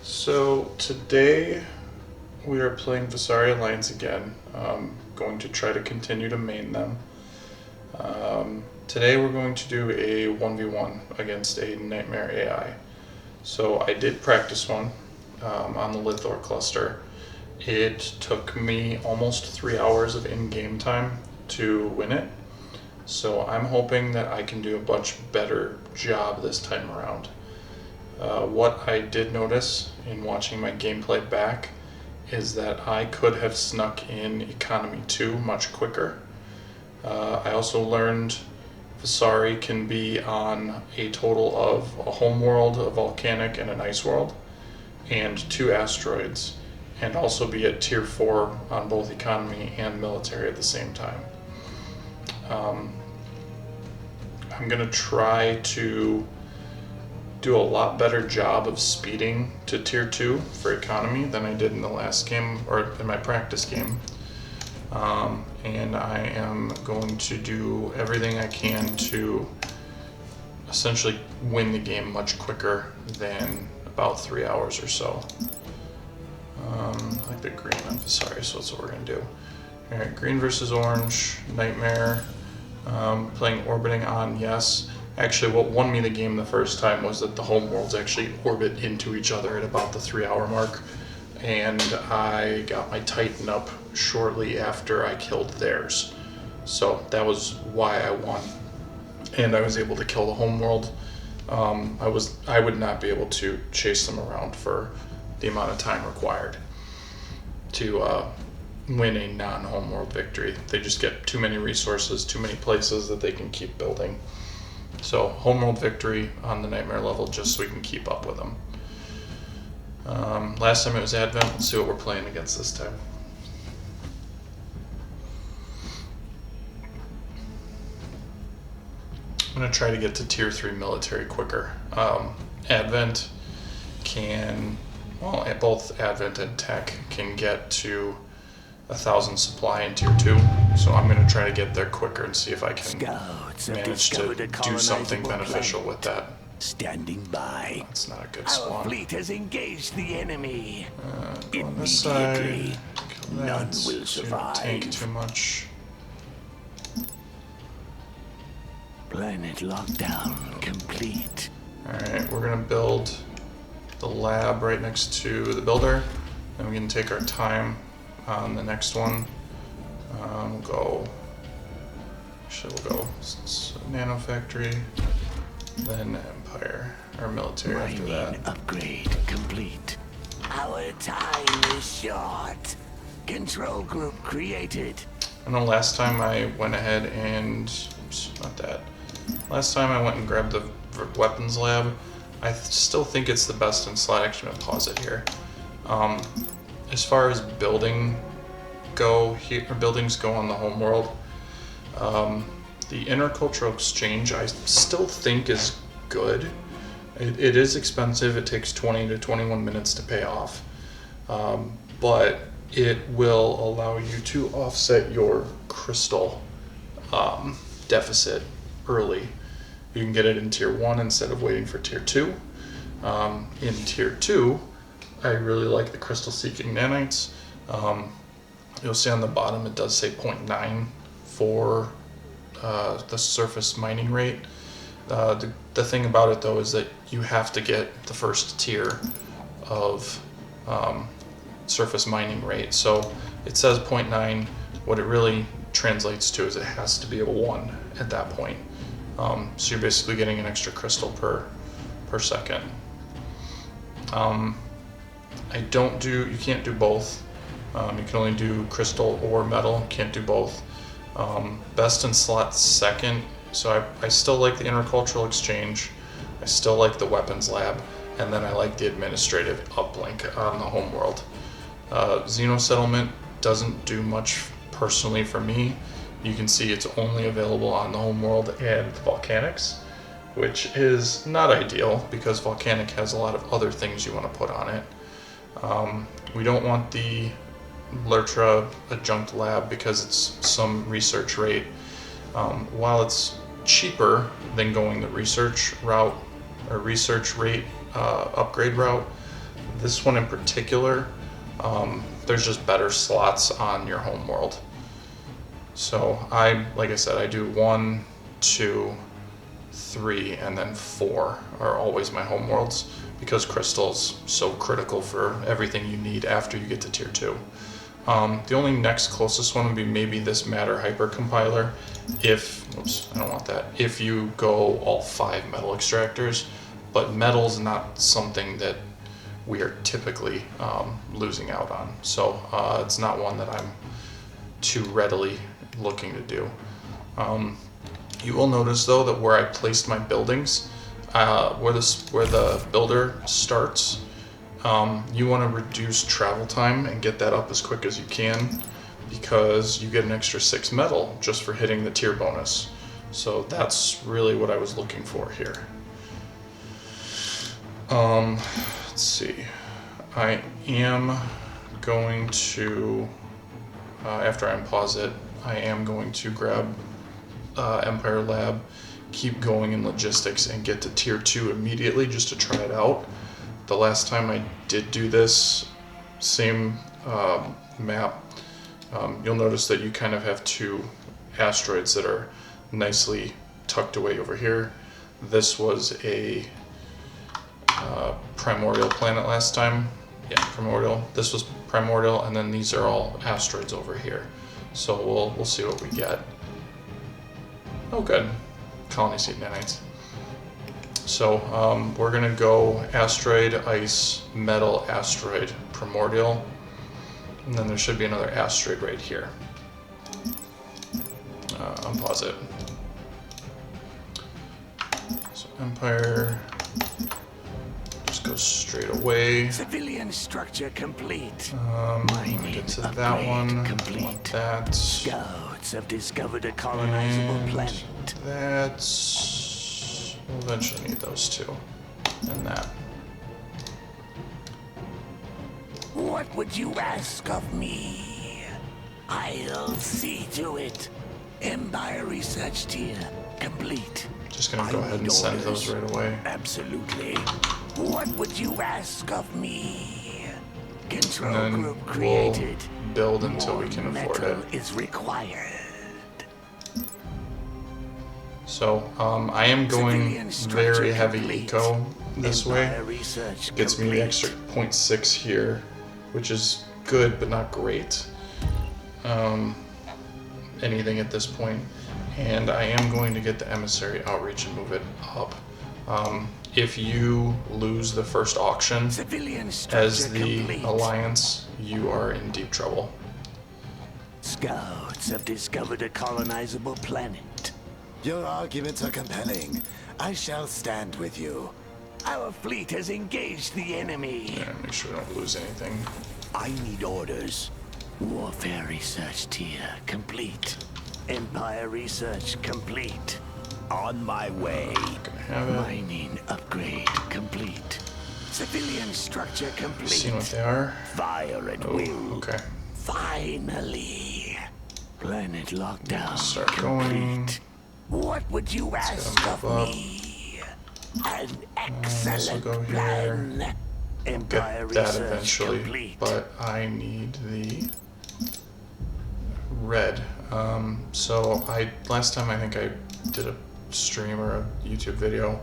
So today we are playing Vasari Alliance again. Going to try to continue to main them. Today we're going to do a 1v1 against a Nightmare AI. So I did practice one on the Lithor Cluster. It took me almost 3 hours of in-game time to win it. So I'm hoping that I can do a much better job this time around. What I did notice in watching my gameplay back is that I could have snuck in Economy 2 much quicker. I also learned Vasari can be on a total of a home world, a volcanic, and an ice world, and 2 asteroids, and also be at tier 4 on both economy and military at the same time. I'm going to try to do a lot better job of speeding to tier 2 for economy than I did in the last game, or in my practice game. And I am going to do everything I can to essentially win the game much quicker than about 3 hours or so. I like the green on Vasari, so that's what we're going to do. Alright, green versus orange, Nightmare, playing orbiting on, yes. Actually, what won me the game the first time was that the home worlds actually orbit into each other at about the 3 hour mark, and I got my Titan up shortly after I killed theirs. So that was why I won, and I was able to kill the home world. I would not be able to chase them around for the amount of time required to win a non-home world victory. They just get too many resources, too many places that they can keep building. So homeworld victory on the Nightmare level just so we can keep up with them. Last time it was Advent. Let's see what we're playing against this time. I'm going to try to get to tier 3 military quicker. Advent can, well, both Advent and Tech can get to 1,000 supply in tier 2, so I'm going to try to get there quicker and see if I can manage to do something beneficial with that. Standing by. That's not a good Our spawn. fleet has engaged the enemy. Go on this side. Immediately, Kill that. none will So you don't survive. tank too much. Planet lockdown complete. Alright, we're going to build the lab right next to the builder. Then we can take our time on the next one. We'll go Nano Factory, then Empire, or military after that. Mining upgrade complete. Our time is short. Control group created. I know last time I went ahead and, oops, not that. Last time I went and grabbed the weapons lab. I still think it's the best in slot. Actually, I'm gonna pause it here. As far as buildings go on the home world, the intercultural exchange I still think is good. It is expensive. It takes 20 to 21 minutes to pay off, but it will allow you to offset your crystal deficit early. You can get it in tier 1 instead of waiting for tier 2. In tier 2, I really like the crystal seeking nanites. You'll see on the bottom it does say 0.9 for the surface mining rate. The thing about it though is that you have to get the first tier of surface mining rate. So it says 0.9. What it really translates to is it has to be a 1 at that point. So you're basically getting an extra crystal per second. You can't do both. You can only do crystal or metal, can't do both. Best in slot second, so I still like the intercultural exchange, I still like the weapons lab, and then I like the administrative uplink on the home world. Xeno settlement doesn't do much personally for me. You can see it's only available on the home world and volcanics, which is not ideal because volcanic has a lot of other things you want to put on it. We don't want the Lurtra adjunct lab because it's some research rate. While it's cheaper than going the research route or research rate upgrade route, this one in particular, there's just better slots on your home world. So like I said, I do 1, 2, 3, and then 4 are always my home worlds, because crystal's so critical for everything you need after you get to tier 2. The only next closest one would be maybe this matter hyper compiler. Oops, I don't want that. If you go all 5 metal extractors, but metal's not something that we are typically losing out on. So it's not one that I'm too readily looking to do. You will notice though that where I placed my buildings, where the builder starts, you want to reduce travel time and get that up as quick as you can, because you get an extra 6 metal just for hitting the tier bonus. So that's really what I was looking for here. Let's see. I am going to, after I unpause it, I am going to grab Empire Lab, keep going in logistics, and get to tier 2 immediately just to try it out. The last time I did do this, same map, you'll notice that you kind of have 2 asteroids that are nicely tucked away over here. This was a primordial planet last time. Yeah, primordial. This was primordial, and then these are all asteroids over here. So we'll see what we get. Oh, good. Colony seed nanites. So we're gonna go asteroid, ice, metal, asteroid, primordial, and then there should be another asteroid right here. Unpause it. So Empire just goes straight away. Civilian structure complete. Get to that one. Complete. Want that. Scouts have discovered a colonizable And planet. that's... We'll eventually need those 2. And that. What would you ask of me? I'll see to it. Empire research tier complete. Just gonna go ahead and send those right away. Absolutely. What would you ask of me? Control And then group created. we'll build until we can More afford metal it. is required. So I am going Civilian structure very heavy complete. eco this way. Empire research Gets me the extra 0.6 here, which is good but not great. Anything at this point. And I am going to get the emissary outreach and move it up. If you lose the first auction Civilian as the complete. Alliance, you are in deep trouble. Scouts have discovered a colonizable planet. Your arguments are compelling. I shall stand with you. Our fleet has engaged the enemy. Yeah, make sure we don't lose anything. I need orders. Warfare research tier complete. Empire research complete. On my way. Gonna have it. Mining upgrade complete. Civilian structure complete. Seeing what they are. Fire at Oh, will. okay. Finally. Planet lockdown Start complete. going. What would you ask move of up. me? An This will excellent go here. plan. Empire Get that research eventually, complete. but I need the red. So last time I think I did a stream or a YouTube video,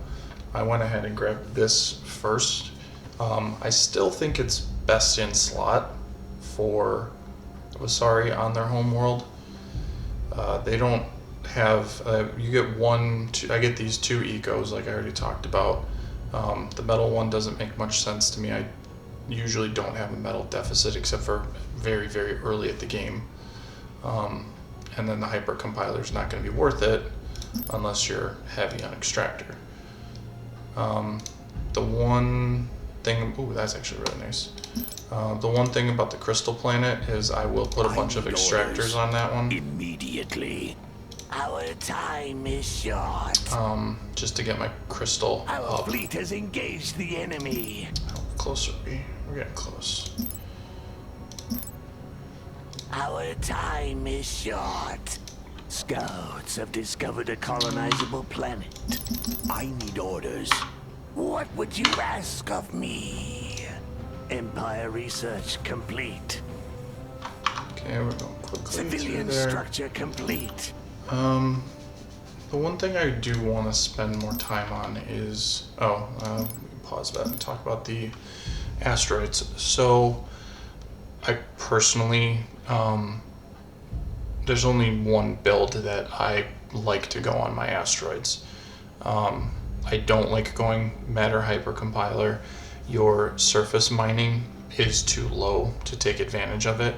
I went ahead and grabbed this first. I still think it's best in slot for Vasari on their home world. They don't have, you get 1, 2, I get these 2 ecos like I already talked about. The metal one doesn't make much sense to me. I usually don't have a metal deficit except for very, very early at the game. And then the hyper compiler is not going to be worth it unless you're heavy on extractor. The one thing, ooh, that's actually really nice. The one thing about the crystal planet is I will put a bunch of extractors on that one. Immediately. Our time is short. Just to get my crystal Our up. fleet has engaged the enemy. How close are we? We're getting close. Our time is short. Scouts have discovered a colonizable planet. I need orders. What would you ask of me? Empire research complete. Okay, we're going quickly through Civilian there. structure complete. The one thing I do want to spend more time on is, pause that and talk about the asteroids. So, I personally, there's only one build that I like to go on my asteroids. I don't like going matter hypercompiler. Your surface mining is too low to take advantage of it.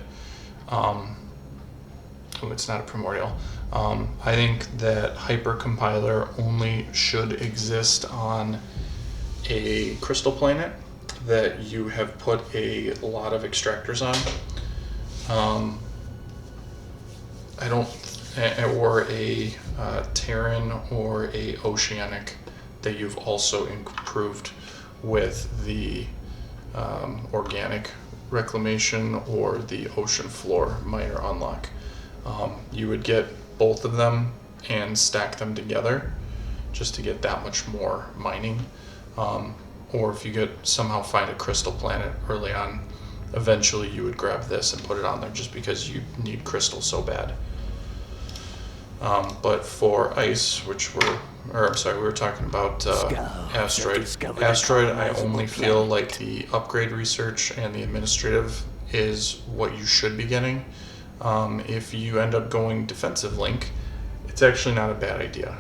It's not a primordial. I think that hypercompiler only should exist on a crystal planet that you have put a lot of extractors on. I don't, or a Terran or a Oceanic that you've also improved with the organic reclamation or the ocean floor miner unlock. You would get both of them and stack them together just to get that much more mining. Or if you could somehow find a crystal planet early on, eventually you would grab this and put it on there just because you need crystal so bad. But for ice, we were talking about asteroid. Asteroid, I only feel like the upgrade research and the administrative is what you should be getting. If you end up going defensive link, it's actually not a bad idea.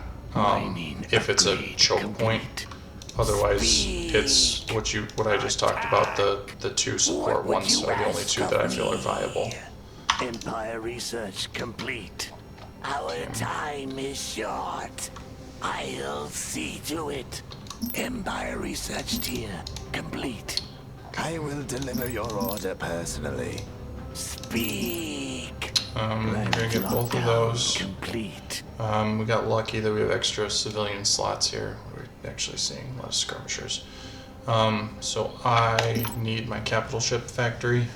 If it's a choke point. Otherwise, it's what I just talked about, the two support ones are the only two that I feel are viable. Empire research complete. Our time is short. I'll see to it. Empire research tier complete. I will deliver your order personally. Speak. We're gonna get both of those. Complete. We got lucky that we have extra civilian slots here. We're actually seeing a lot of skirmishers. So I need my capital ship factory.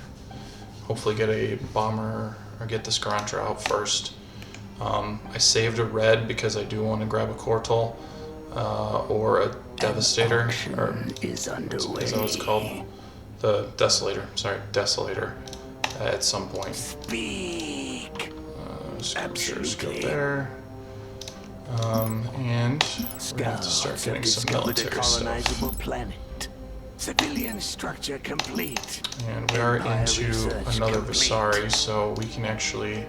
Hopefully get a bomber or get the Scarantra out first. I saved a red because I do want to grab a Cortal or a Devastator. Or is underway. Is that what it's called? The Desolator. Sorry, Desolator. At some point. Speak. Skirmishers go there. And we're gonna have to start getting some military stuff. Planet. Civilian structure complete. And we are into another Vasari, so we can actually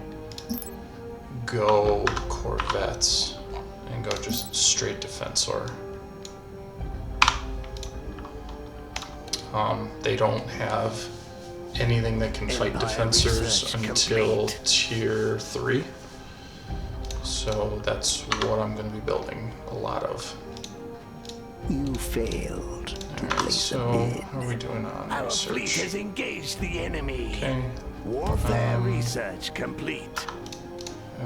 go corvettes and go just straight defensor. They don't have anything that can fight defensors until tier 3. So that's what I'm going to be building a lot of. You failed. Alright, so how are we doing on Our research? fleet has engaged the enemy. Okay. Warfare research complete. I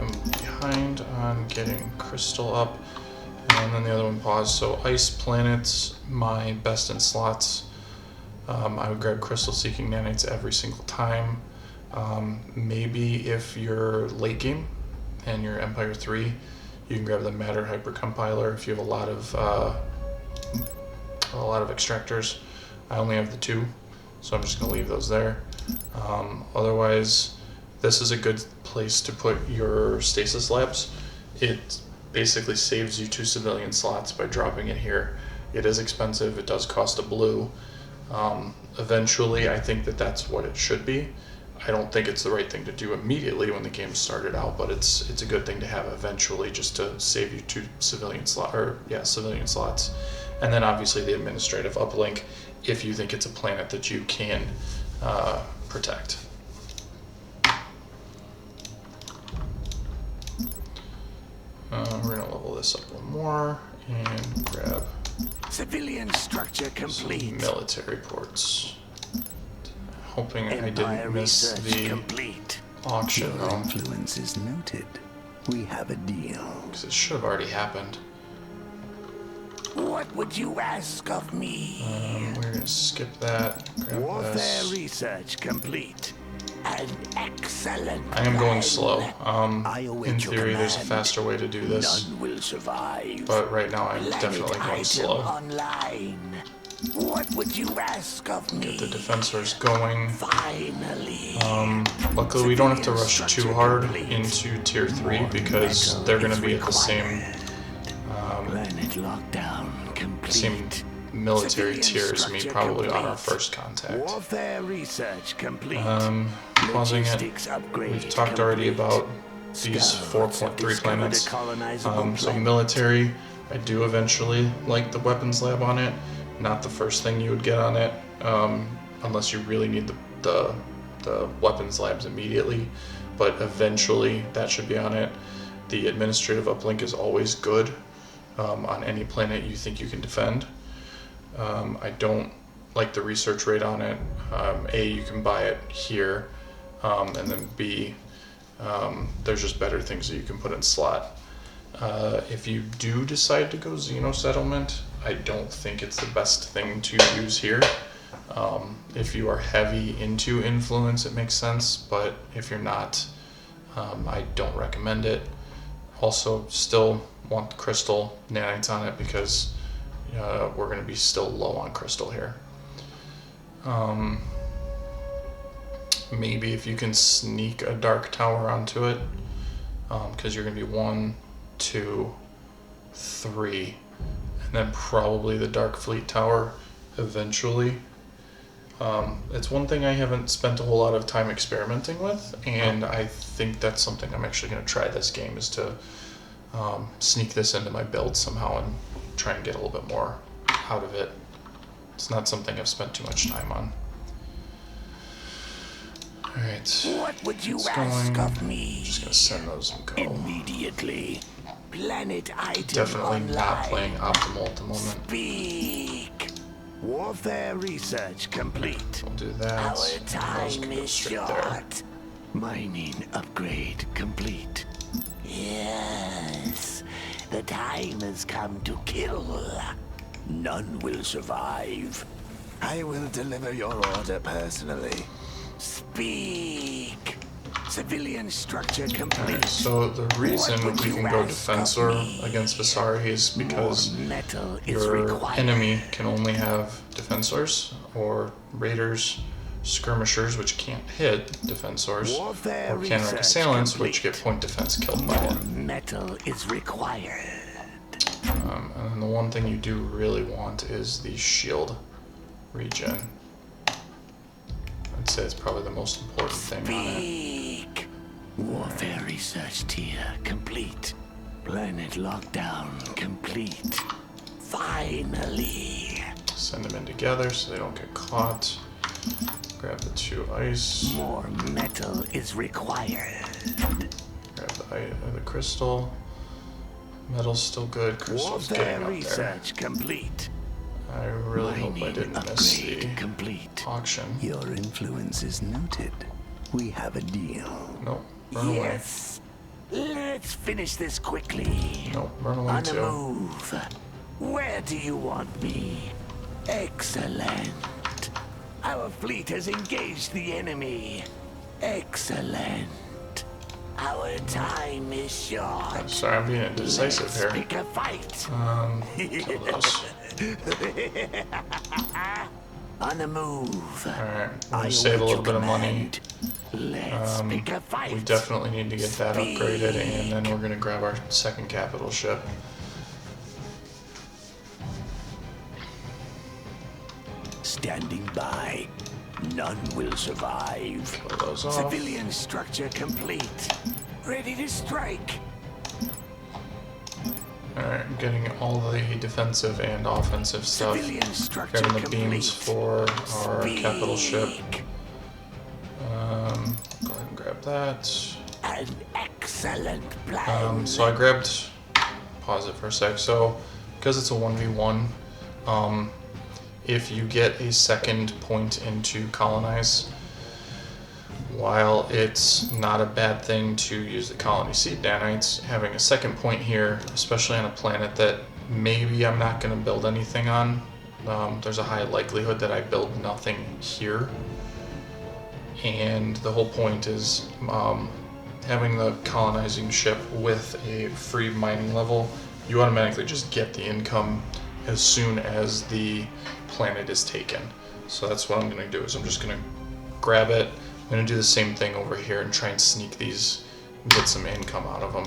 am behind on getting crystal up, and then the other one paused. So ice planets, my best in slots. I would grab crystal seeking nanites every single time. Maybe if you're late game and you're Empire 3, you can grab the matter hypercompiler if you have a lot of extractors. I only have the 2, so I'm just gonna leave those there. Otherwise, this is a good place to put your stasis labs. It basically saves you 2 civilian slots by dropping it here. It is expensive, it does cost a blue. Eventually, I think that that's what it should be. I don't think it's the right thing to do immediately when the game started out, but it's a good thing to have eventually just to save you 2 civilian slots. And then obviously the administrative uplink if you think it's a planet that you can protect. We're gonna level this up a little more and grab Civilian structure complete. military ports. Hoping I Empire didn't miss research the complete. auction though, Influence is noted. We have a deal. because it should have already happened. What would you ask of me? We're gonna skip that. Grab Warfare this. research complete. An excellent I am going plan. slow. I await In your theory, there's a command. faster way to do this, None will survive. but right now I'm Planet definitely going item slow. online. What would you ask of me? Get the defensors going. Finally. Luckily, we don't have to rush too hard into tier 3 because they're going to be at the same Planet lockdown complete. same military tier as me, probably on our first contact. Warfare research complete. Pausing it. Logistics upgrade We've talked already about these 4.3 planets. So military, I do eventually like the weapons lab on it. Not the first thing you would get on it, unless you really need the weapons labs immediately. But eventually that should be on it. The administrative uplink is always good on any planet you think you can defend. I don't like the research rate on it. A, you can buy it here, and then B, there's just better things that you can put in slot. If you do decide to go Xeno Settlement, I don't think it's the best thing to use here. If you are heavy into influence, it makes sense, but if you're not, I don't recommend it. Also, still want the crystal nanites on it because we're going to be still low on crystal here. Maybe if you can sneak a dark tower onto it, because you're going to be 1, 2, 3, and then probably the dark fleet tower eventually. It's one thing I haven't spent a whole lot of time experimenting with, and I think that's something I'm actually going to try this game, is to sneak this into my build somehow and try and get a little bit more out of it. It's not something I've spent too much time on. Alright. What would you ask of me? Just gonna send those and go. Immediately. Planet item Definitely online. not playing optimal at the moment. Speak. Warfare research complete. We'll do that. Our Those time can go is straight there. short. Mining upgrade complete. Yes, the time has come to kill. None will survive. I will deliver your order personally. Speak. Civilian structure complete. Alright, so the reason What would we you can go ask of defensor me? against Vasari is because More metal is your required. enemy can only have defensors or raiders, skirmishers, which can't hit defensors, Warfare or canonic research assailants, which complete. get point defense killed by it. Metal is required. And then the one thing you do really want is the shield regen. I'd say it's probably the most important thing on it. Speak. Warfare research tier complete. Planet lockdown complete. Finally. Send them in together so they don't get caught. Grab the 2 ice. More metal is required. Grab the crystal. Metal's still good. Crystal's Warfare getting up there. research complete. I really hope I Mining didn't miss upgrade the complete. auction. Your influence is noted. We have a deal. Nope, run away. Yes. Let's finish this quickly. Nope, run away On the too. move. Where do you want me? Excellent. Our fleet has engaged the enemy. Excellent. Our time is short. Sorry, I'm being indecisive Let's here. pick a fight. Kill those. On the move. Alright, we're I gonna save a await little your bit of money. command. Let's pick a fight. We definitely need to get that upgraded, and then we're gonna grab our second capital ship. Standing by. None will survive. Kill those off. Civilian structure complete. Ready to strike. Alright, I'm getting all the defensive and offensive stuff. Civilian structure Grabbing the complete. beams for our capital ship. Speak. Go ahead and grab that. An excellent plan. So I grabbed, pause it for a sec. So because it's a 1v1, if you get a second point into colonize, while it's not a bad thing to use the colony seed nanites, having a second point here, especially on a planet that maybe I'm not going to build anything on, there's a high likelihood that I build nothing here. And the whole point is having the colonizing ship with a free mining level, you automatically just get the income as soon as the planet is taken. So that's what I'm going to do, is I'm just going to grab it. I'm going to do the same thing over here and try and sneak these, get some income out of them.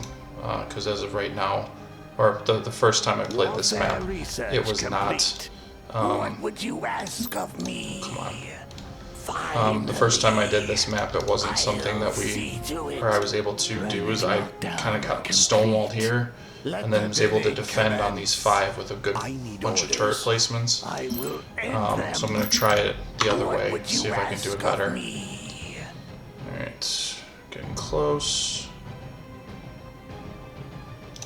Because as of right now, or the first time I played this map, it was not... what would you ask of me? Come on. The first time I did this map, it wasn't something that I was able to do. Is I kind of got stonewalled here, and then was able to defend on these 5 with a good bunch of turret placements. So I'm going to try it the other way, see if I can do it better. Alright, getting close.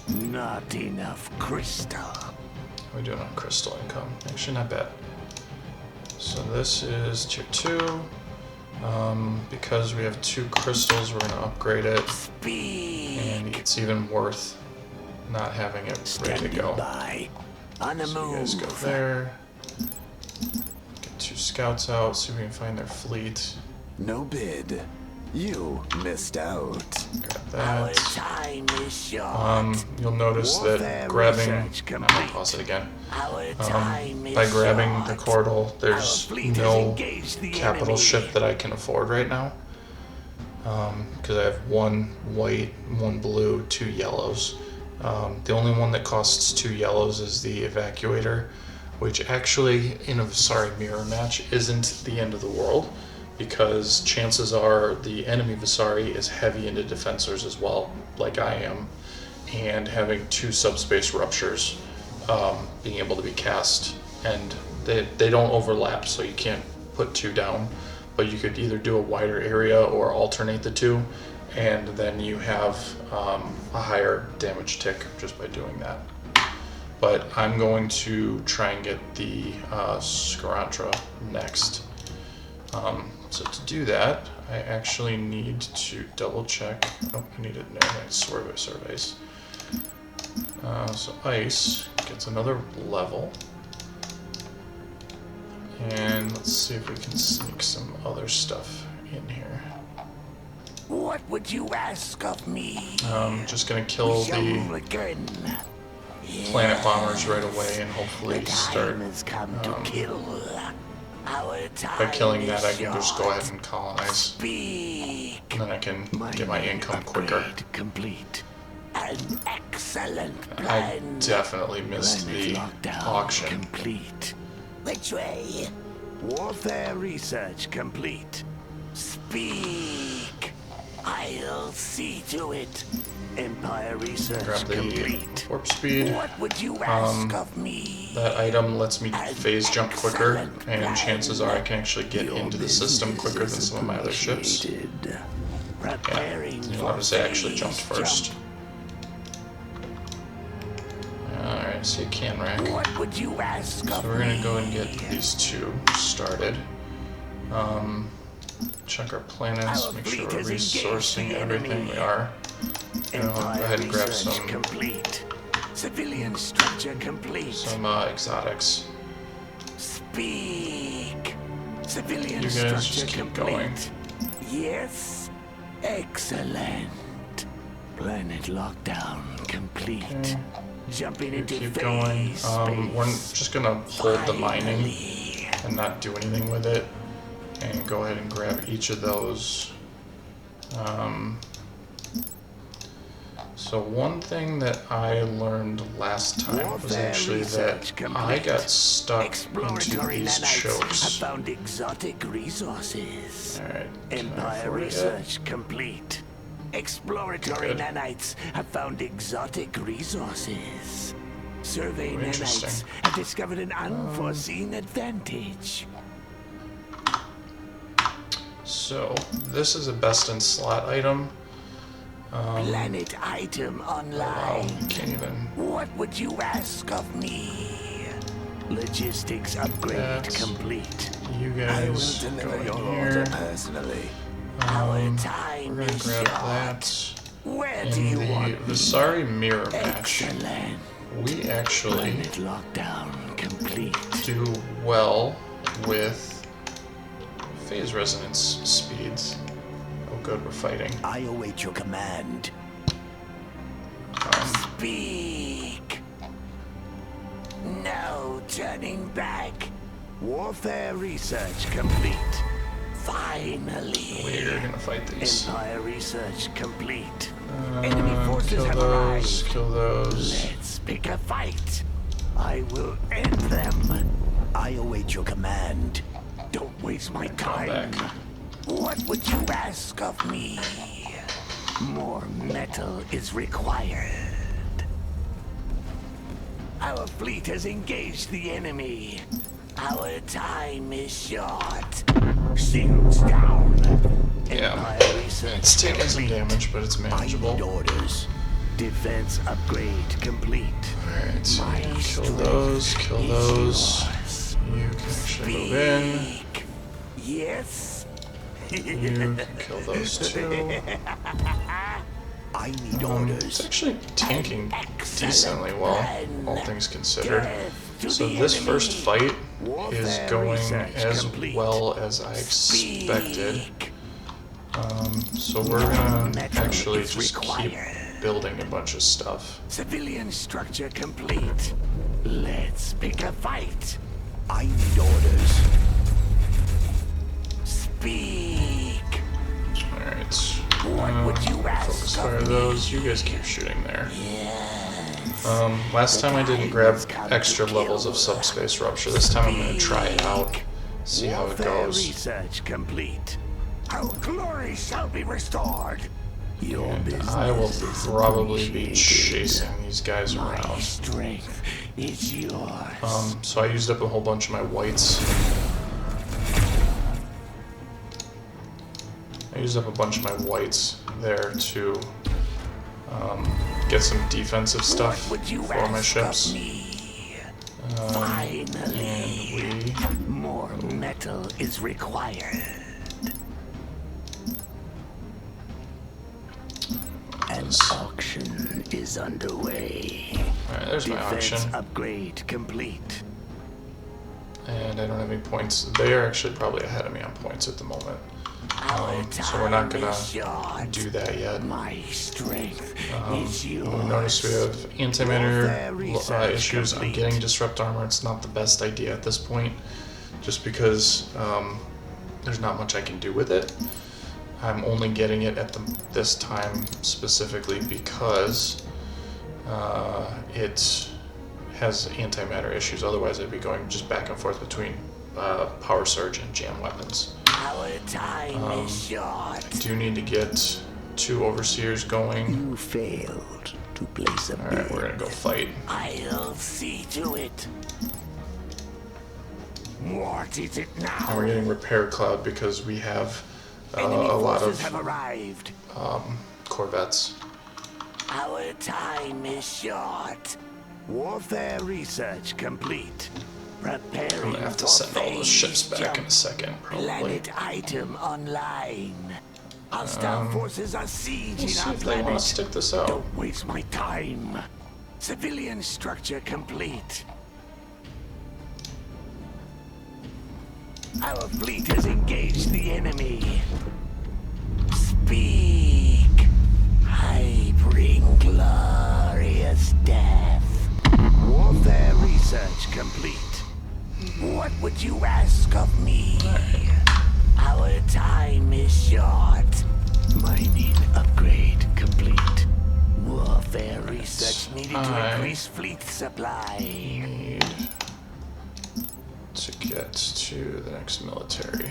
Not enough crystal. How are we doing on crystal income? Actually, not bad. So this is tier 2. Because we have 2 crystals, we're going to upgrade it. And it's even worth not having it ready to go. So you guys go there. Get 2 scouts out, see if we can find their fleet. No bid. You missed out. Got that. You'll notice that grabbing... I'm gonna pause it again. By grabbing the corridor, there's no capital ship that I can afford right now. Because I have 1 white, 1 blue, 2 yellows. The only one that costs 2 yellows is the evacuator, which actually in a Vasari mirror match isn't the end of the world, because chances are the enemy Vasari is heavy into defensors as well, like I am, and having 2 subspace ruptures being able to be cast, and they don't overlap, so you can't put 2 down, but you could either do a wider area or alternate the 2, and then you have a higher damage tick just by doing that. But I'm going to try and get the Scarantra next. So to do that, I actually need to double check. Oh, I need it. No, I surveys. So ice gets another level, and let's see if we can sneak some other stuff in here. What would you ask of me? Just gonna kill the planet bombers right away, and hopefully start. By killing that, I can just go ahead and colonize. And then I can get my income quicker. An excellent I definitely missed the auction. Complete. Which way? Warfare research complete. Speak. I'll see to it. Empire research Grab the complete. warp speed. What would you ask of me? That item lets me phase jump quicker, and chances are I can actually get into the system quicker than some of my other ships. Yeah, you'll notice I actually jumped first. Alright, so you can rack. What would you ask So we're gonna go and get these 2 started. Check our planets, make sure we're resourcing everything we are. Go ahead and grab some complete. Civilian structure complete. Some exotics. Speak. Civilian You guys structure just keep complete. going. Yes. Excellent. Planet lockdown complete. Okay. Jumping You into keep phase going. space. We're just gonna hold the mining Finally. and not do anything with it, and go ahead and grab each of those. So one thing that I learned last time was actually that I got stuck into these chokes. I found exotic resources. Alright, Empire research complete. Exploratory Good. nanites have found exotic resources. Survey Oh, interesting. nanites have discovered an unforeseen advantage. So this is a best in slot item. Planet item Wow, online. can't even. What would you ask of me? Logistics upgrade That's- complete. You I will guys go deliver in your here. order personally. Our time We're gonna is grab short. that. Where do In you the want me? Vasari mirror match, Excellent. we actually Planet lockdown complete. do well with phase resonance speeds. Oh good, we're fighting. I await your command. Speak. No turning back. Warfare research complete. Finally. We're gonna fight these. Empire research complete. Enemy forces Kill have those, arrived. kill those. Let's pick a fight. I will end them. I await your command. Don't waste my Come time. back. What would you ask of me? More metal is required. Our fleet has engaged the enemy. Our time is short. Shields down. Yeah. Empire research It's taking some complete. damage, but it's I need manageable. orders. Defense upgrade complete. Alright, so My kill strength those, kill is those. yours. You can actually move in. Speak. Yes. You can kill those too. I need It's orders. actually tanking decently well, all things considered. Death to So the this enemy. first fight is Warfare going research as complete. well as I expected. Speak. So we're gonna Metal actually is just required. keep building a bunch of stuff. Civilian structure complete. Let's pick a fight. I need orders. Speak. Alright. What would you Focus ask fire of me? those. You guys keep shooting there. Yes. Last time I didn't grab extra levels of subspace rupture. This time I'm gonna try it out. See how it Warfare goes. research complete. Our glory shall be restored. Your And business I will is probably be appreciated. chasing these guys My around. strength is yours. So I used up a whole bunch of my whites. I used up a bunch of my whites there to get some defensive stuff What would you for my ask ships. of me? And Finally, we more metal is required. An auction is underway. Alright, there's my Defense auction. upgrade complete. And I don't have any points. They are actually probably ahead of me on points at the moment. Our So we're not time gonna is short. do that yet. My strength is yours. We notice we have Warfare antimatter research issues. I'm complete. getting disrupt armor. It's not the best idea at this point, just because there's not much I can do with it. I'm only getting it at this time specifically because it has antimatter issues. Otherwise, I'd be going just back and forth between power surge and jam weapons. Our time is short. I do need to get 2 overseers going. You failed to place a Alright, we're gonna go fight. I'll see to it. What is it now? And we're getting repair cloud because we have Enemy a lot forces have of arrived. corvettes. Our time is short. Warfare research complete. Preparing I'm gonna have to for send all those ships phase back in a jump. second, probably. Planet item online. Hostile forces are sieging Let's see our if they want planet. to stick this out. Don't waste my time. Civilian structure complete. Our fleet has engaged the enemy. Speak. I bring glorious death. Warfare research complete. What would you ask of me? Our time is short. Mining upgrade complete. Warfare research needed to I increase fleet supply. Need to get to the next military.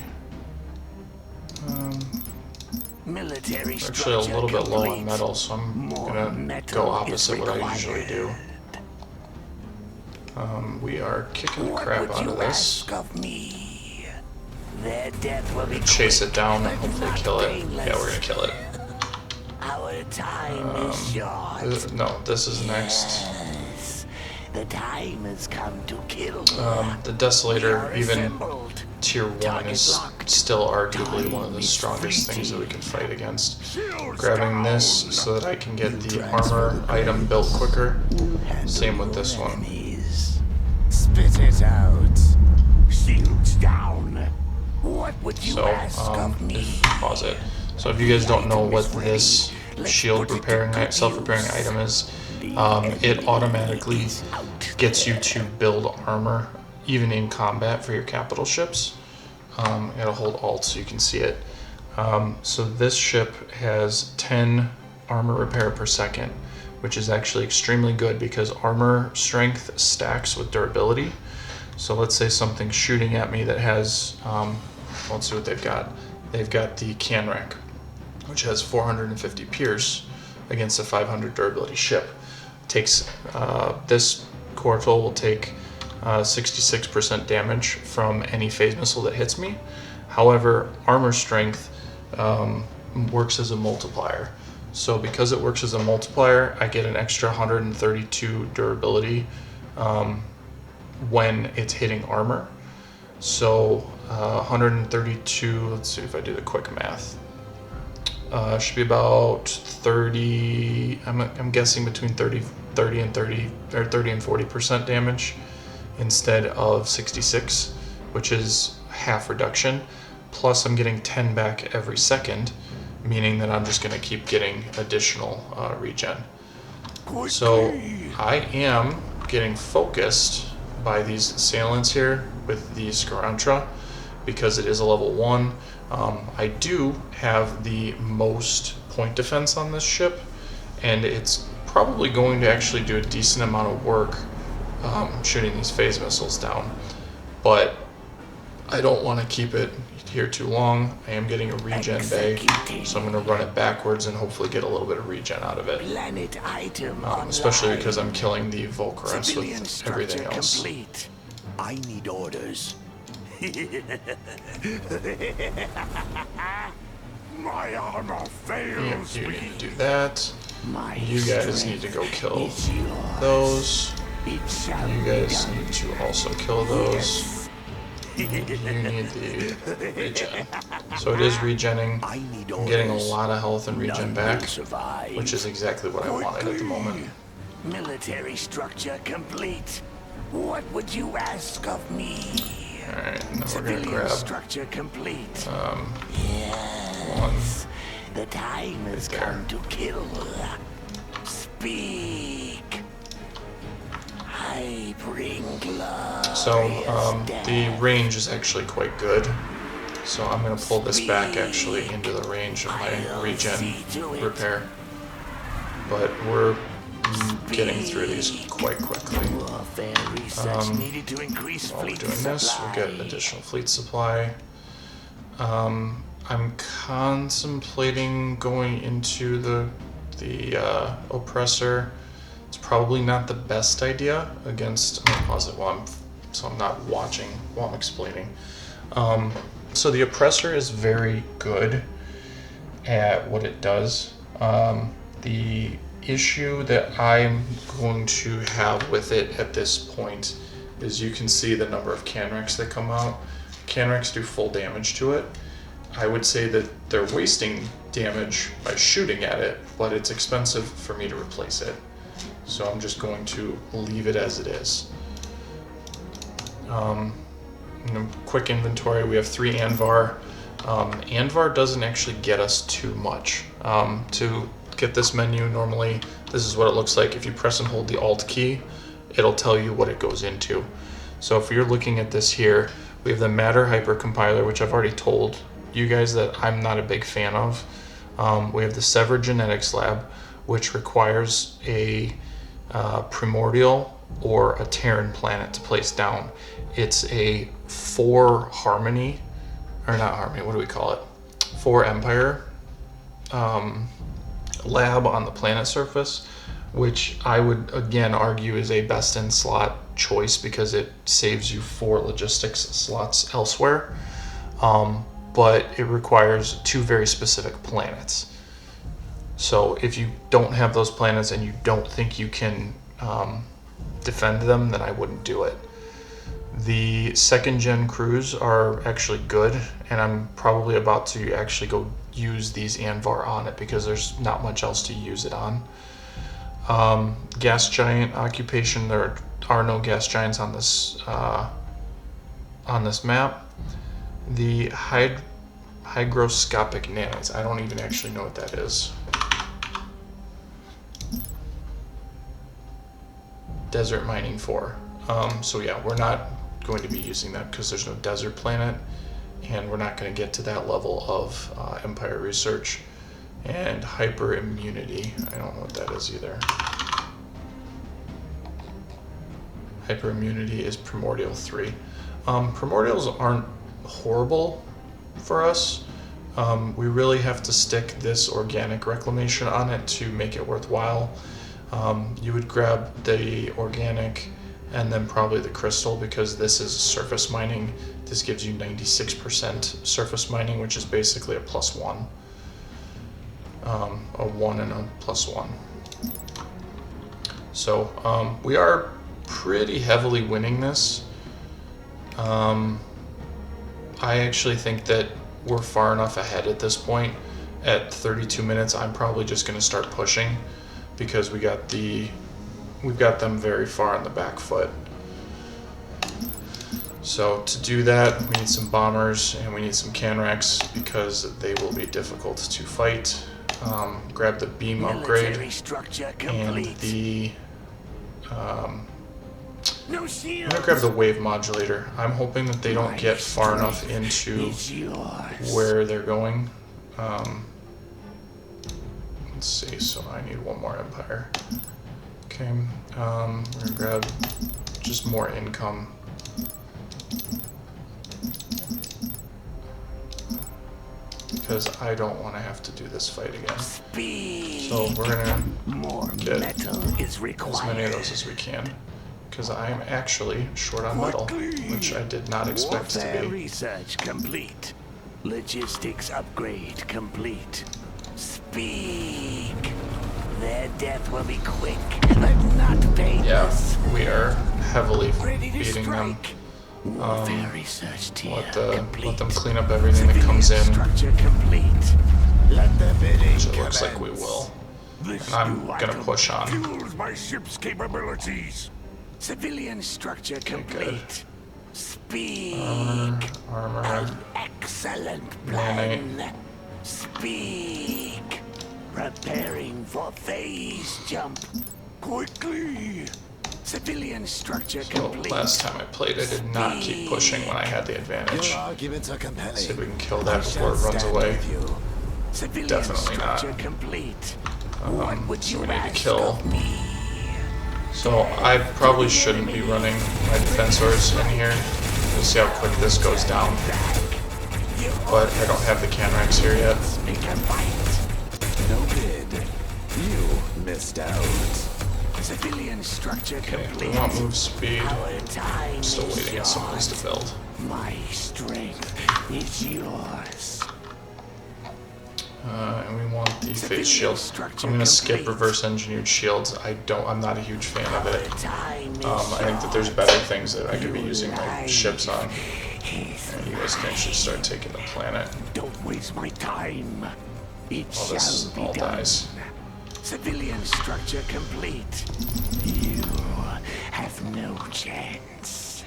Military Actually, structure a little bit low on complete. metal, so I'm More gonna metal go opposite is what I usually do. required. We are kicking the What crap would out you of this. ask of me? Their death will be Chase it down and but hopefully not kill it. painless. Yeah, we're gonna kill it. Our time is short. No, this is next. Yes, the time has come to kill. The We Desolator, are even assembled. tier 1, Target is locked. still arguably Time one of the is strongest things that we fleeting. can fight against. Shields Grabbing this down. so that I can get the transfer armor item built quicker. Handle Same with your this one. enemies. Spit it out. Shields down. What would you So, ask of me? pause it. So if you guys don't know what Item is this ready. Let's shield put it to repairing, good self-repairing use. item is, it automatically gets you to build armor even in combat for your capital ships. It'll hold Alt so you can see it. So this ship has 10 armor repair per second, which is actually extremely good because armor strength stacks with durability. So let's say something's shooting at me that has, let's see what they've got. They've got the Canrack, which has 450 pierce against a 500 durability ship. Takes this Cortal will take 66% damage from any phase missile that hits me. However, armor strength works as a multiplier. So because it works as a multiplier, I get an extra 132 durability when it's hitting armor. So 132, let's see if I do the quick math. Should be about 30, I'm guessing between 30 and 40% damage instead of 66, which is half reduction. Plus I'm getting 10 back every second, meaning that I'm just going to keep getting additional regen. So I am getting focused by these assailants here with the Scarantra because it is a level 1. I do have the most point defense on this ship, and it's probably going to actually do a decent amount of work shooting these phase missiles down. But I don't want to keep it here too long. I am getting a regen bay, so I'm going to run it backwards and hopefully get a little bit of regen out of it. Especially because I'm killing the Volcaris with everything else. Complete. I need orders. My armor fails. You need to do that. You guys need to go kill those. You guys need to also kill those. You need the regen. So it is regenning. I'm getting a lot of health and regen back, which is exactly what I wanted at the moment. Military structure complete. What would you ask of me? Alright, now we're gonna grab structure complete. one. The time has come to kill. Speak. I bring blood. So the range is actually quite good. So I'm gonna pull this back actually into the range of my regen repair. But we're getting through these quite quickly. While we're doing this, we'll get additional fleet supply. I'm contemplating going into the oppressor. It's probably not the best idea against. I'm gonna pause it so I'm not watching while I'm explaining. So the oppressor is very good at what it does. The issue that I'm going to have with it at this point is you can see the number of Canracks that come out. Canracks do full damage to it. I would say that they're wasting damage by shooting at it, but it's expensive for me to replace it. So I'm just going to leave it as it is. In a quick inventory, we have 3 Anvar. Anvar doesn't actually get us too much. To get this menu, normally this is what it looks like. If you press and hold the Alt key, it'll tell you what it goes into. So if you're looking at this here, we have the Matter Hypercompiler, which I've already told you guys that I'm not a big fan of. We have the Severed Genetics Lab, which requires a Primordial or a Terran planet to place down. It's a 4 Harmony, or not Harmony, what do we call it? 4 Empire lab on the planet surface, which I would again argue is a best in slot choice because it saves you 4 logistics slots elsewhere. But it requires 2 very specific planets. So if you don't have those planets and you don't think you can defend them, then I wouldn't do it. The 2nd gen crews are actually good, and I'm probably about to actually go use these Anvar on it because there's not much else to use it on. Gas giant occupation, there are no gas giants on this map. The hygroscopic nanites, I don't even actually know what that is. desert mining for. So yeah, we're not going to be using that because there's no desert planet, and we're not going to get to that level of Empire research. And hyper immunity, I don't know what that is either. Hyper immunity is primordial 3. Primordials aren't horrible for us. We really have to stick this organic reclamation on it to make it worthwhile. You would grab the organic and then probably the crystal, because this is surface mining. This gives you 96% surface mining, which is basically a +1. A 1 and a +1. So we are pretty heavily winning this. I actually think that we're far enough ahead at this point. At 32 minutes, I'm probably just going to start pushing, because we've got them very far on the back foot. So to do that, we need some bombers and we need some Canrax, because they will be difficult to fight. Grab the beam upgrade and the I'm gonna grab the wave modulator. I'm hoping that they don't get far enough into where they're going. Let's see, so I need one more Empire. Okay, we're gonna grab just more income. Because I don't want to have to do this fight again. So we're gonna get as many of those as we can, because I am actually short on metal, which I did not expect to be. Research complete. Logistics upgrade complete. Speak. Their death will be quick, but not painless. Yeah, we are heavily Ready to beating them. strike. Warfare research tier Let them clean up everything that comes in, Structure complete. Let the bidding which it looks like we will. And I'm gonna push on. Fuels my ship's capabilities. Civilian structure complete. Speak. Armor. An excellent plan. Speak. Preparing for phase jump. Quickly. Civilian structure Well, complete. last time I played, I did not keep pushing when I had the advantage. Your arguments are compelling. See if we can kill that before it runs away. Civilian Definitely not. structure complete. What would So you we need to ask kill. of me? So I probably shouldn't be running my defensors in here. We'll see how quick this goes down. But I don't have the Canrax here yet. Make a fight. No bid. You missed out. Civilian structure Okay, we complete. want move speed. Our time Still is waiting on some place to build. My strength is yours. And we want the phase shield. I'm gonna skip reverse engineered shields. I'm not a huge fan of it. I think that there's better things that I could be using my ships on. And you guys can actually start taking the planet. Don't waste my time. It All this shall be all done. dies. Civilian structure complete. You have no chance.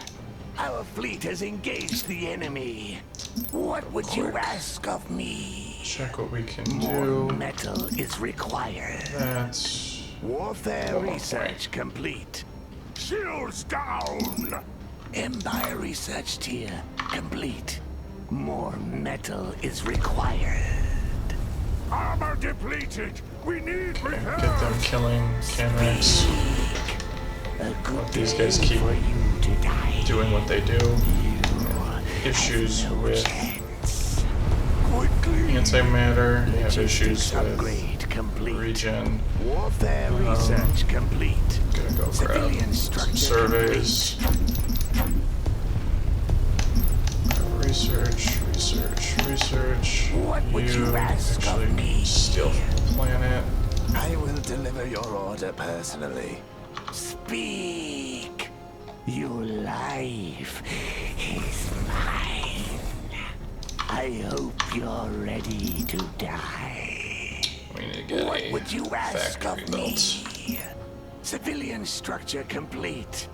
Our fleet has engaged the enemy. What would you ask of me? Check what we can More do. metal is required. That's Warfare One more research complete. Shields down. Empire research tier complete. More metal is required. Armor depleted. We need okay. Get them killing Canrax. Let these guys keep doing what they do. Issues with antimatter. You have issues with regen. Warfare research complete. Gonna go grab Civilian some structure surveys. Research. What would you ask of actually me? steal from the planet. I will deliver your order personally. Speak. Your life is mine. I hope you're ready to die. We need to get What a would you ask factory of me? built. Civilian structure complete.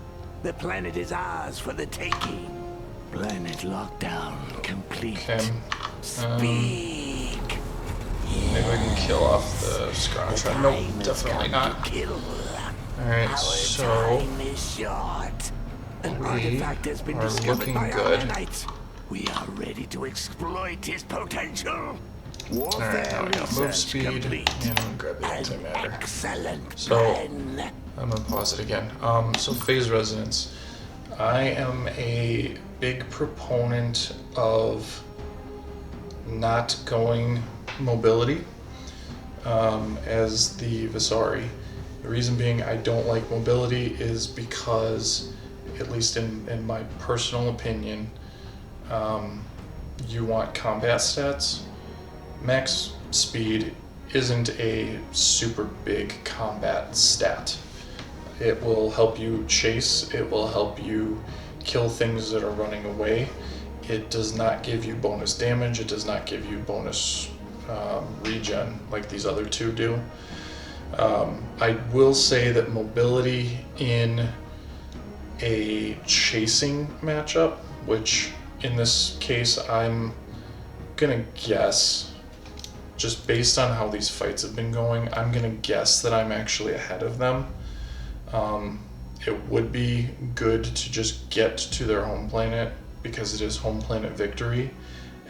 The planet is ours for the taking. Planet lockdown complete. Okay. Speak. Maybe we can kill off the Scrotcha. Nope, Time has definitely come not. to kill. Alright, Our so time is short. An we artifact has been are discovered looking by good. our knights. We are ready to exploit his potential. Alright, now Warfare I got move research speed, complete. and I'm gonna grab the An antimatter. excellent So, plan. I'm gonna pause it again. So phase resonance. I am a big proponent of not going mobility as the Vasari. The reason being I don't like mobility is because, at least in my personal opinion, you want combat stats. Max speed isn't a super big combat stat. It will help you chase, it will help you kill things that are running away. It does not give you bonus damage, it does not give you bonus regen like these other two do. I will say that mobility in a chasing matchup, which in this case I'm gonna guess, just based on how these fights have been going, I'm gonna guess that I'm actually ahead of them. It would be good to just get to their home planet, because it is home planet victory,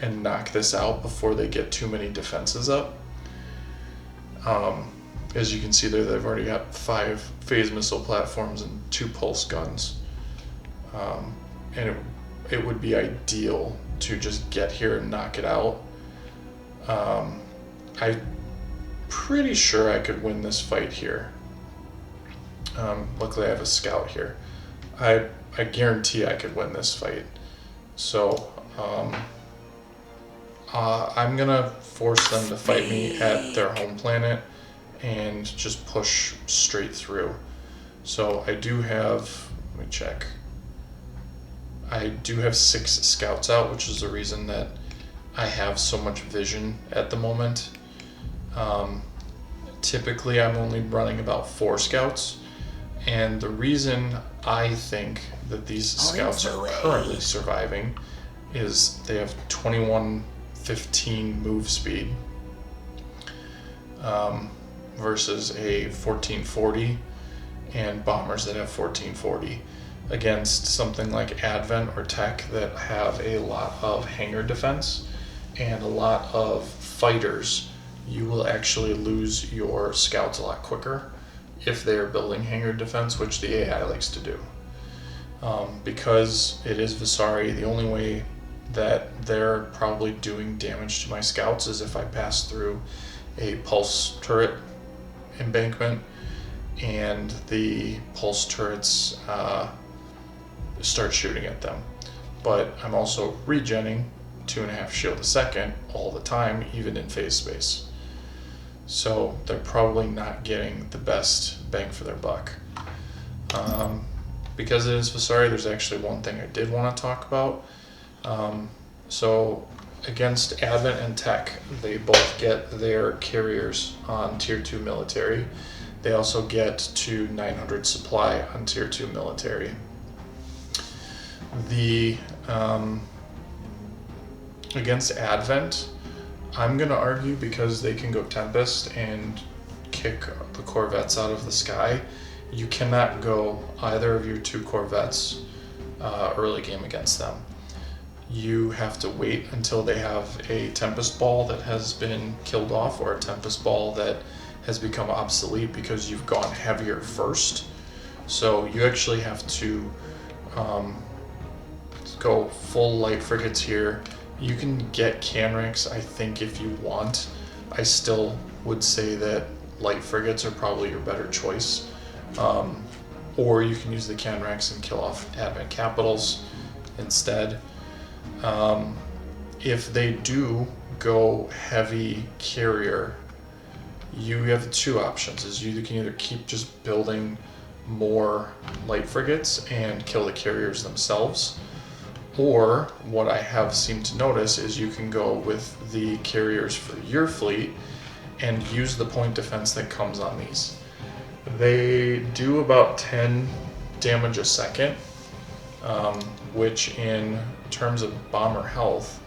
and knock this out before they get too many defenses up. As you can see there, they've already got 5 phase missile platforms and 2 pulse guns. And it would be ideal to just get here and knock it out. I'm pretty sure I could win this fight here. Luckily I have a scout here. I guarantee I could win this fight. So I'm gonna force them to fight me at their home planet and just push straight through. So I do have, let me check. I do have 6 scouts out, which is the reason that I have so much vision at the moment. Typically I'm only running about 4 scouts, and the reason I think that these scouts are currently surviving is they have 2115 move speed versus a 1440, and bombers that have 1440, against something like Advent or Tech that have a lot of hangar defense and a lot of fighters. You will actually lose your scouts a lot quicker if they are building hangar defense, which the AI likes to do. Because it is Vasari, the only way that they're probably doing damage to my scouts is if I pass through a pulse turret embankment and the pulse turrets start shooting at them. But I'm also regenning 2.5 shield a second all the time, even in phase space. So they're probably not getting the best bang for their buck. Because it is Vasari, there's actually one thing I did want to talk about. So against Advent and Tech, they both get their carriers on tier 2 military. They also get to 900 supply on tier 2 military. The against Advent, I'm gonna argue, because they can go Tempest and kick the Corvettes out of the sky, you cannot go either of your 2 Corvettes early game against them. You have to wait until they have a Tempest Ball that has been killed off, or a Tempest Ball that has become obsolete because you've gone heavier first. So you actually have to go full light frigates here. You can get Canrics, I think, if you want. I still would say that light frigates are probably your better choice. Or you can use the Canrics and kill off Advent Capitals instead. If they do go heavy carrier, you have 2 options. Is you can either keep just building more light frigates and kill the carriers themselves, or what I have seemed to notice is you can go with the carriers for your fleet and use the point defense that comes on these. They do about 10 damage a second, which in terms of bomber health,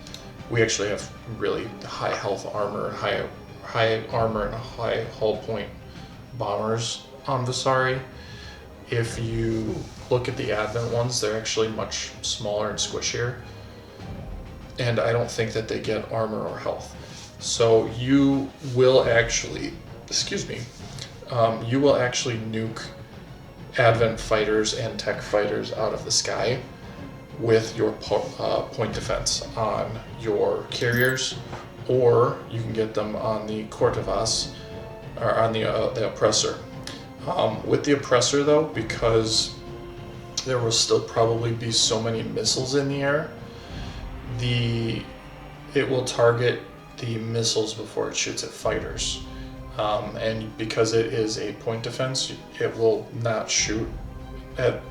we actually have really high health armor, high armor and high hull point bombers on Vasari. If you look at the Advent ones, they're actually much smaller and squishier. And I don't think that they get armor or health. So you will actually, you will actually nuke Advent fighters and tech fighters out of the sky with your point defense on your carriers, or you can get them on the Cortavas, or on the Oppressor. With the Oppressor though, because there will still probably be so many missiles in the air, it will target the missiles before it shoots at fighters. And because it is a point defense, it will not shoot at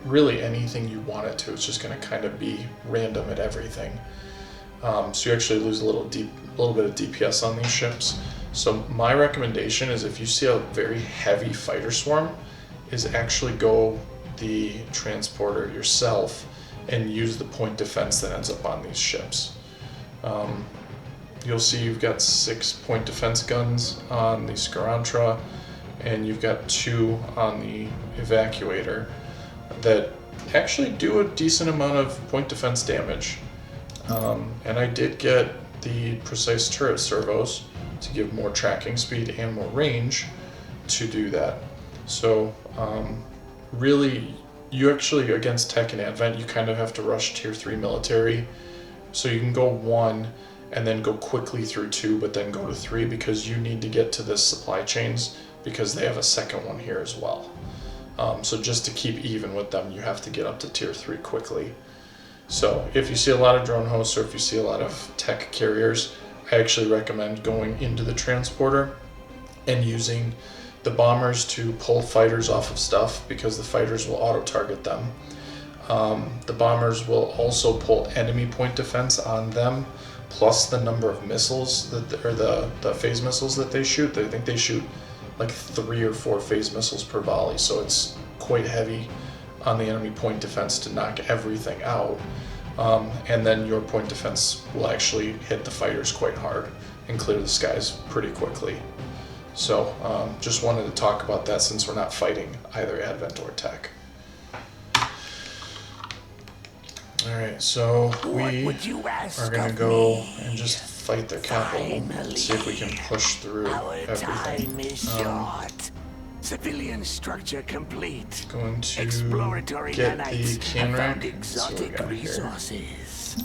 really anything you want it to. It's just going to kind of be random at everything. So you actually lose a little bit of DPS on these ships. So my recommendation is, if you see a very heavy fighter swarm, is actually go the transporter yourself and use the point defense that ends up on these ships. You'll see you've got 6 point defense guns on the Scarantra, and you've got 2 on the Evacuator that actually do a decent amount of point defense damage. And I did get the precise turret servos to give more tracking speed and more range to do that. So really, you actually, against Tech and Advent, you kind of have to rush tier 3 military. So you can go 1 and then go quickly through 2, but then go to 3, because you need to get to the supply chains, because they have a second one here as well. So just to keep even with them, you have to get up to tier 3 quickly. So if you see a lot of drone hosts, or if you see a lot of tech carriers, I actually recommend going into the transporter and using the bombers to pull fighters off of stuff, because the fighters will auto-target them. The bombers will also pull enemy point defense on them, plus the number of missiles or the phase missiles that they shoot. I think they shoot like 3 or 4 phase missiles per volley, so it's quite heavy on the enemy point defense to knock everything out. And then your point defense will actually hit the fighters quite hard and clear the skies pretty quickly. So just wanted to talk about that, since we're not fighting either Advent or Tech. Alright, so we are going to go and just fight their capital, see if we can push through everything. Civilian structure complete. Going to Exploratory get the nanites can have found rack. exotic resources.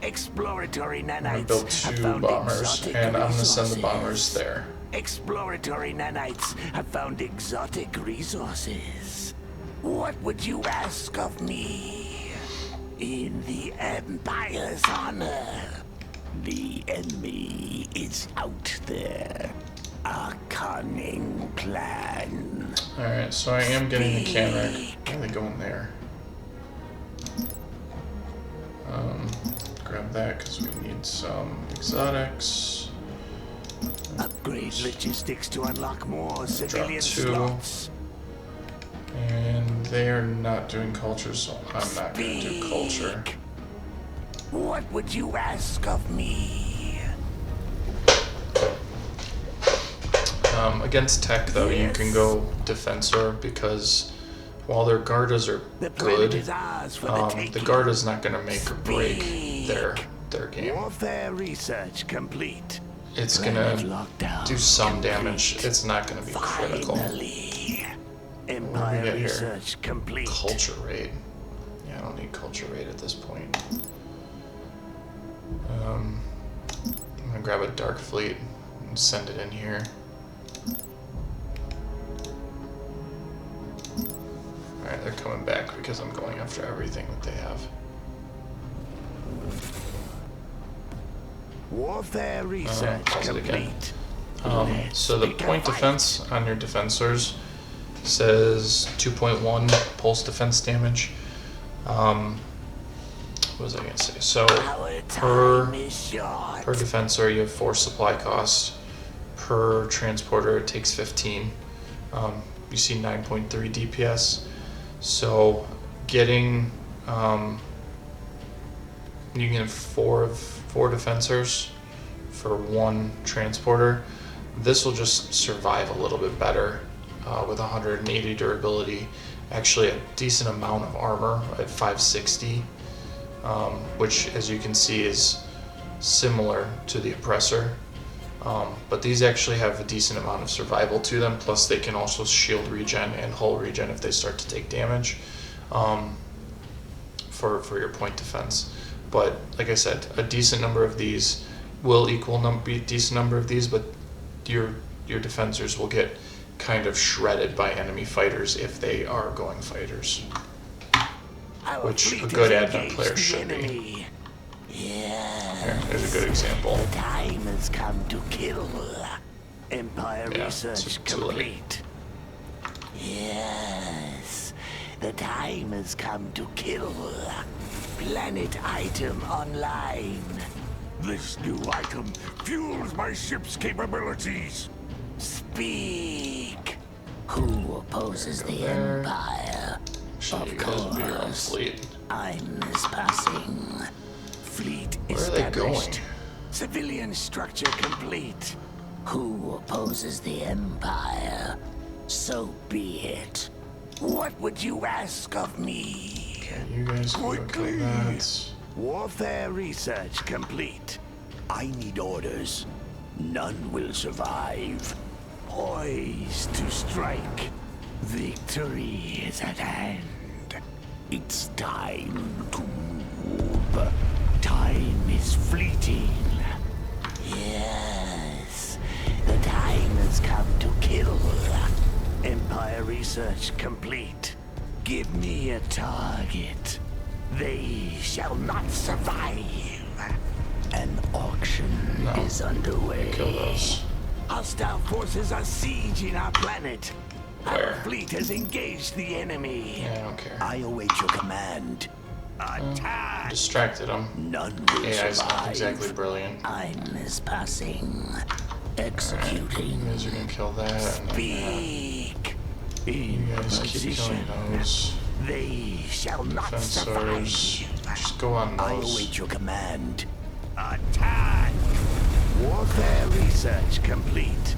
Exploratory I nanites built have 2 found bombers, exotic and I'm going to send the resources. bombers there. Exploratory nanites have found exotic resources. What would you ask of me? In the Empire's honor, the enemy is out there. A cunning plan. Alright, so I am getting the can rack. I'm going to go in there. Grab that, because we need some exotics. Upgrade logistics to unlock more civilian 2. slots. And they are not doing culture, so I'm not going to do culture. What would you ask of me? Against Tech, though, you can go Defensor, because while their Gardas are good, the Garda's not going to make or break their game. Warfare research complete. It's going to do some damage. It's not going to be critical. Empire get here? research complete. Culture raid. Yeah, I don't need culture raid at this point. I'm going to grab a Dark Fleet and send it in here. Alright, they're coming back because I'm going after everything that they have. Warfare research pause it again. complete. So the point defense on your defensors says 2.1 pulse defense damage. What was I going to say? So per defensor you have 4 supply costs. Per transporter it takes 15. You see 9.3 DPS. So getting you can have 4 defensors for 1 transporter. This will just survive a little bit better with 180 durability actually a decent amount of armor at 560, which as you can see is similar to the Oppressor. But these actually have a decent amount of survival to them, plus they can also shield regen and hull regen if they start to take damage for your point defense. But like I said, a decent number of these will equal a decent number of these, but your defenders will get kind of shredded by enemy fighters if they are going fighters, which a good Advent player should be. Here, here's a good example. The time has come to kill. Empire Yeah, research too late. complete. Yes, the time has come to kill. Planet item online. This new item fuels my ship's capabilities. Speak. Who opposes the there. Empire? Should you Of guys be your own course. fleet? I'm passing. Fleet Where are they going? established. Civilian structure complete. Who opposes the Empire? So be it. What would you ask of me? Okay, you guys can go kill that. Warfare research complete. I need orders. None will survive. Poised to strike. Victory is at hand. It's time to move. Time is fleeting. Yes, the time has come to kill. Empire research complete. Give me a target. They shall not survive. An auction No. is underway. Kill those. Hostile forces are sieging our planet. Where? Our fleet has engaged the enemy. Yeah, I don't care. I await your command. Attack! Distracted them. None will AI's not survive. exactly brilliant. I'm passing. You Executing. guys are gonna kill that. And then that. Speak. You In guys keep position. killing those. They shall not Defensors. survive. Just go on I those. await your command. Attack! Warfare research complete.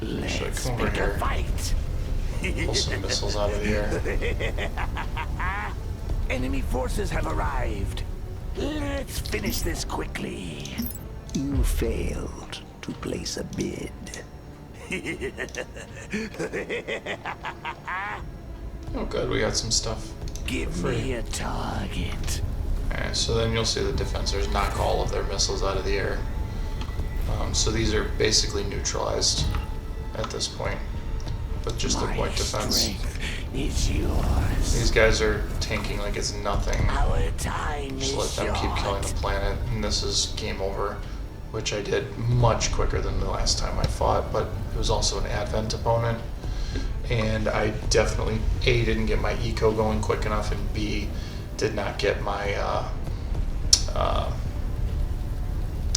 Let's come over pick here. a fight. Pull some missiles out of the air. Enemy forces have arrived. Let's finish this quickly. You failed to place a bid. Oh good, we got some stuff. Give Free. me a target. Alright, so then you'll see the defensors knock all of their missiles out of the air. So these are basically neutralized at this point with just their My point defense. strength is yours. These guys are tanking like it's nothing. Our time Just is let them keep killing the short. planet, and this is game over, which I did much quicker than the last time I fought, but it was also an Advent opponent, and I definitely, A, didn't get my eco going quick enough, and B, did not get my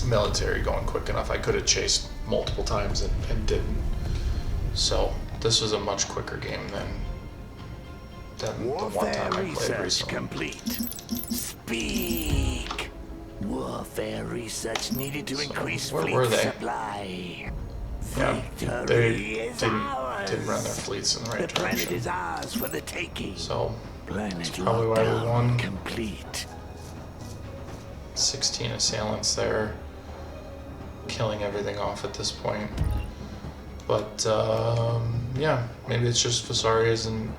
military going quick enough. I could have chased multiple times and didn't. So this was a much quicker game than the one Warfare time I played research recently. complete. Speak. Warfare research needed to So, increase where fleet were they? supply. Yeah, Victory they is didn't ours. run their fleets in the right The planet direction. is ours for the taking. So Planet probably why we lockdown won. complete. 16 assailants there, killing everything off at this point. But yeah, maybe it's just Vasari isn't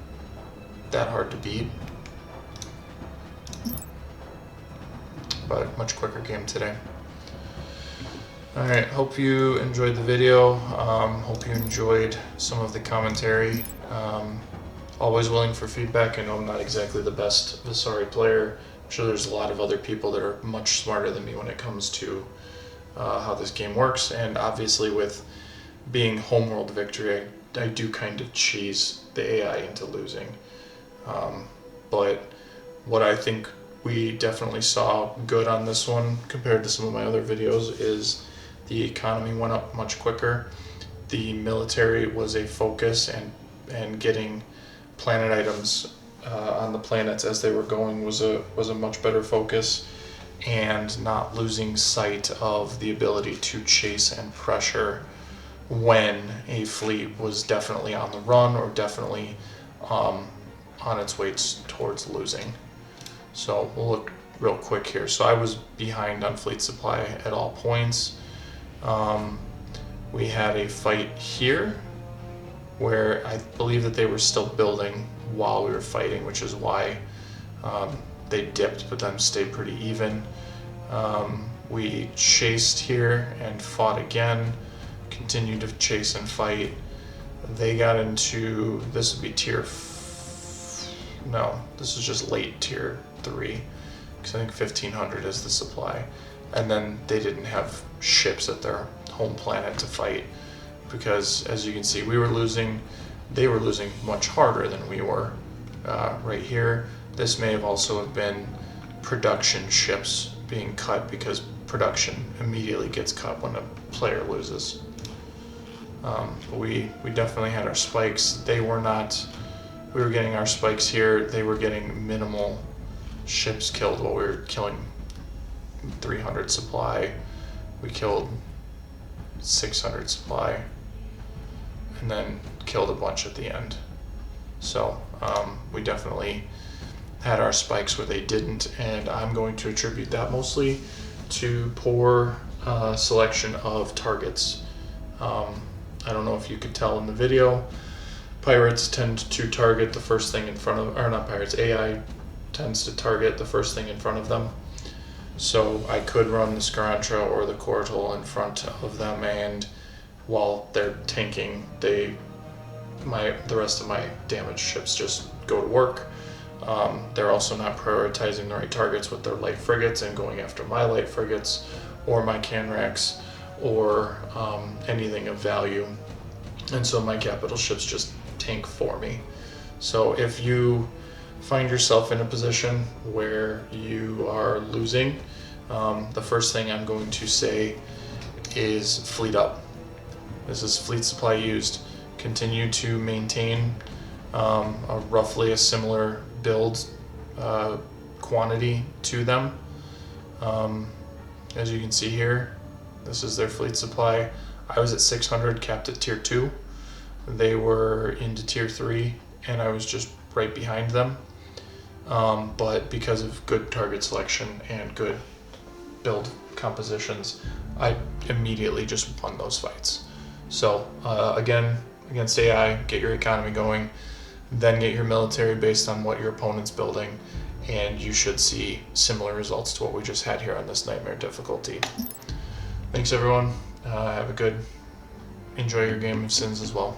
that hard to beat. But much quicker game today. Alright, hope you enjoyed the video. Hope you enjoyed some of the commentary. Always willing for feedback. I know I'm not exactly the best Vasari player. I'm sure there's a lot of other people that are much smarter than me when it comes to how this game works. And obviously with being homeworld victory, I do kind of cheese the AI into losing. But what I think we definitely saw good on this one compared to some of my other videos is the economy went up much quicker. The military was a focus, and getting planet items on the planets as they were going was a much better focus, and not losing sight of the ability to chase and pressure when a fleet was definitely on the run or definitely on its way towards losing. So we'll look real quick here. So I was behind on fleet supply at all points. We had a fight here where I believe that they were still building while we were fighting, which is why they dipped but then stayed pretty even. We chased here and fought again, continued to chase and fight. They got into, this would be no, this is just late tier 3, because I think 1500 is the supply. And then they didn't have ships at their home planet to fight, because as you can see, we were losing, they were losing much harder than we were. Right here, this may have also have been production ships being cut, because production immediately gets cut when a player loses. We definitely had our spikes. They were not, we were getting our spikes here, they were getting minimal ships killed while we were killing 300 supply. We killed 600 supply and then killed a bunch at the end. So we definitely had our spikes where they didn't, and I'm going to attribute that mostly to poor selection of targets. I don't know if you could tell in the video, pirates tend to target the first thing in front of, or not pirates, AI tends to target the first thing in front of them. So I could run the Scarantra or the Cortal in front of them, and while they're tanking, the rest of my damaged ships just go to work. They're also not prioritizing the right targets with their light frigates and going after my light frigates or my canracks or anything of value. And so my capital ships just tank for me. So if you find yourself in a position where you are losing, the first thing I'm going to say is fleet up. This is fleet supply used. Continue to maintain roughly a similar build quantity to them. As you can see here, this is their fleet supply. I was at 600, capped at tier 2. They were into tier 3, and I was just right behind them. But because of good target selection and good build compositions, I immediately just won those fights. So again, against AI, get your economy going, then get your military based on what your opponent's building, and you should see similar results to what we just had here on this Nightmare difficulty. Thanks everyone, have a good, enjoy your Game of Sins as well.